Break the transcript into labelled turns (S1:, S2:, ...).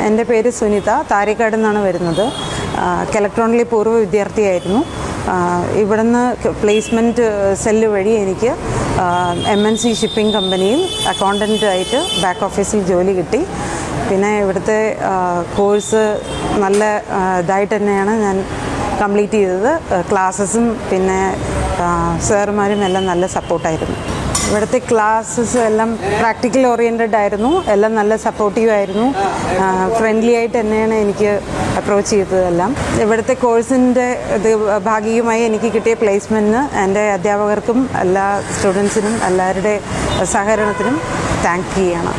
S1: എൻ്റെ പേര് സുനിത, താരേക്കാട് നിന്നാണ് വരുന്നത്. ഇലക്ട്രോണിലെ പൂർവ്വ വിദ്യാർത്ഥിയായിരുന്നു. ഇവിടുന്ന് പ്ലേസ്മെൻറ്റ് സെല്ല് വഴി എനിക്ക് MNC ഷിപ്പിംഗ് കമ്പനിയിൽ അക്കൗണ്ടൻ്റായിട്ട് ബാക്ക് ഓഫീസിൽ ജോലി കിട്ടി. പിന്നെ ഇവിടുത്തെ കോഴ്സ് നല്ല ഇതായിട്ട് തന്നെയാണ് ഞാൻ കംപ്ലീറ്റ് ചെയ്തത്. ക്ലാസ്സസും പിന്നെ സാറുമാരും എല്ലാം നല്ല സപ്പോർട്ടായിരുന്നു. ഇവിടുത്തെ ക്ലാസ്സസ് എല്ലാം പ്രാക്ടിക്കൽ ഓറിയൻറ്റഡ് ആയിരുന്നു, എല്ലാം നല്ല സപ്പോർട്ടീവ് ആയിരുന്നു. ഫ്രണ്ട്ലി ആയിട്ട് തന്നെയാണ് എനിക്ക് അപ്രോച്ച് ചെയ്തതെല്ലാം. ഇവിടുത്തെ കോഴ്സിൻ്റെ ഇത് ഭാഗികമായി എനിക്ക് കിട്ടിയ പ്ലേസ്മെൻറ്റിന് എൻ്റെ അധ്യാപകർക്കും എല്ലാ സ്റ്റുഡൻസിനും എല്ലാവരുടെ സഹകരണത്തിനും താങ്ക് ചെയ്യണം.